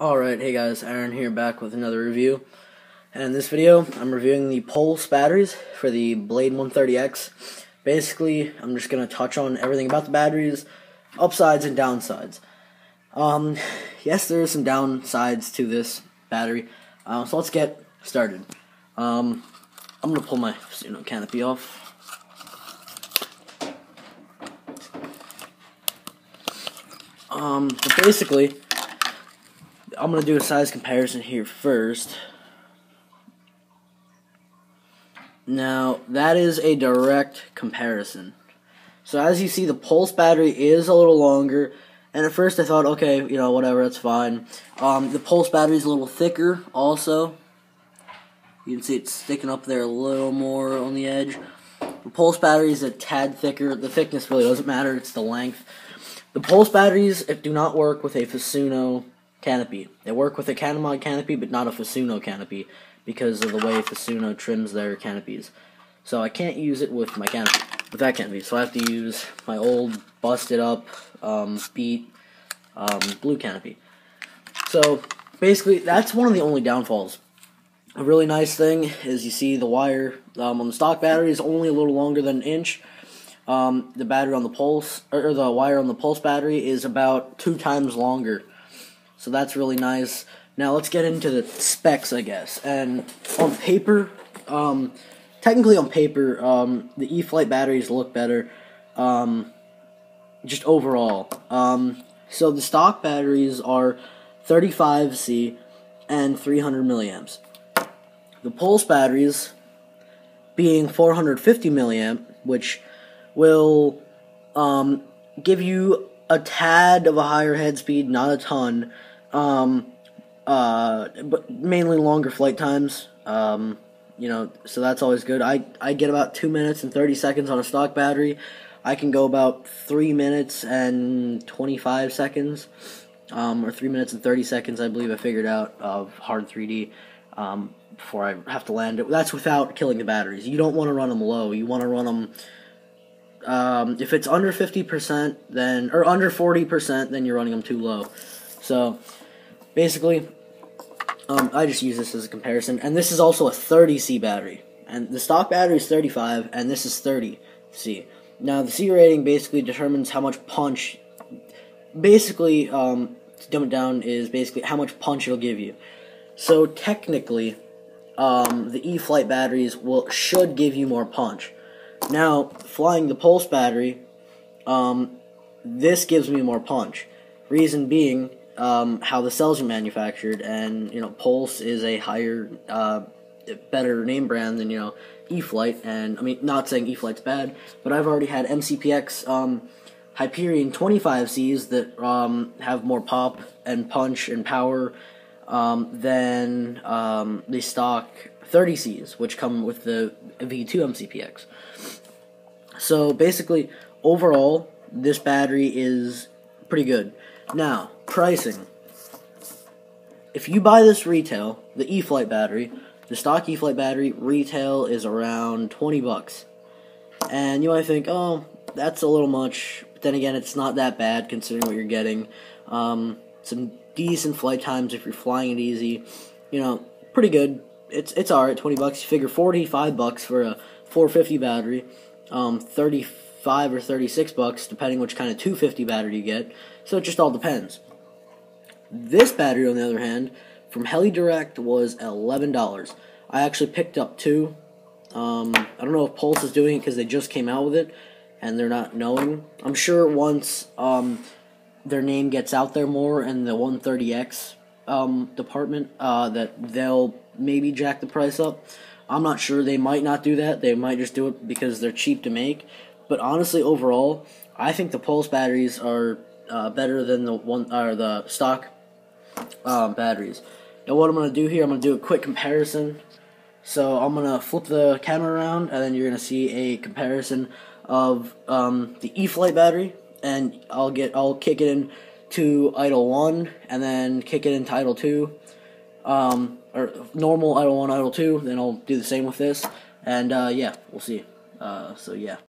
Alright, hey guys, Aaron here, back with another review. And in this video, I'm reviewing the Pulse batteries for the Blade 130X. Basically, I'm just going to touch on everything about the batteries, upsides and downsides. Yes, there are some downsides to this battery, so let's get started. I'm going to pull my canopy off. But basically, I'm going to do a size comparison here first. Now, that is a direct comparison. So as you see, the Pulse battery is a little longer, and at first I thought, okay, whatever, that's fine. The Pulse battery is a little thicker also. You can see it's sticking up there a little more on the edge. The Pulse battery is a tad thicker. The thickness really doesn't matter, it's the length. The Pulse batteries do not work with a Fasuno canopy. They work with a Catamod canopy, but not a Fasuno canopy, because of the way Fasuno trims their canopies. So I can't use it with my canopy, with that canopy. So I have to use my old busted up beat blue canopy. So basically, that's one of the only downfalls. A really nice thing is you see the wire on the stock battery is only a little longer than an inch. The battery on the Pulse, or the wire on the Pulse battery is about 2 times longer. So that's really nice. Now let's get into the specs, I guess. And on paper, technically on paper, the E-Flite batteries look better, just overall. So the stock batteries are 35C and 300 milliamps. The Pulse batteries being 450 milliamp, which will give you a tad of a higher head speed, not a ton, but mainly longer flight times. So that's always good. I get about 2 minutes and 30 seconds on a stock battery. I can go about 3 minutes and 25 seconds, or 3 minutes and 30 seconds, I believe I figured out, of hard 3D, before I have to land it. That's without killing the batteries. You don't want to run them low. You want to run them, if it's under 50%, then, or under 40%, then you're running them too low. So, basically, I just use this as a comparison. And this is also a 30C battery. And the stock battery is 35, and this is 30C. Now, the C rating basically determines how much punch, basically, to dumb it down, is basically how much punch it'll give you. So, technically, the E-Flite batteries should give you more punch. Now, flying the Pulse battery, this gives me more punch. Reason being, how the cells are manufactured, and, Pulse is a higher, better name brand than, E-Flite, and, I mean, not saying E-Flite's bad, but I've already had MCPX, Hyperion 25Cs that, have more pop and punch and power, than, the stock 30Cs, which come with the V2 MCPX. So, basically, overall, this battery is pretty good. Now, pricing. If you buy this retail, the E-Flite battery, the stock E-Flite battery retail is around 20 bucks. And you might think, oh, that's a little much. But then again, it's not that bad considering what you're getting. Some decent flight times if you're flying it easy. Pretty good. It's alright, 20 bucks. You figure 45 bucks for a 450 battery. 35 or 36 bucks, depending which kind of 250 battery you get. So it just all depends. This battery, on the other hand, from HeliDirect was $11. I actually picked up 2. I don't know if Pulse is doing it because they just came out with it, and they're not knowing. I'm sure once their name gets out there more in the 130X department, that they'll maybe jack the price up. I'm not sure. They might not do that. They might just do it because they're cheap to make. But honestly, overall, I think the Pulse batteries are better than the stock batteries. Now, what I'm going to do here, I'm going to do a quick comparison. So I'm going to flip the camera around, and then you're going to see a comparison of the E-Flite battery, and I'll kick it in to idle 1, and then kick it into idle 2. Or normal idle 1, idle 2, then I'll do the same with this, and yeah, we'll see. So yeah.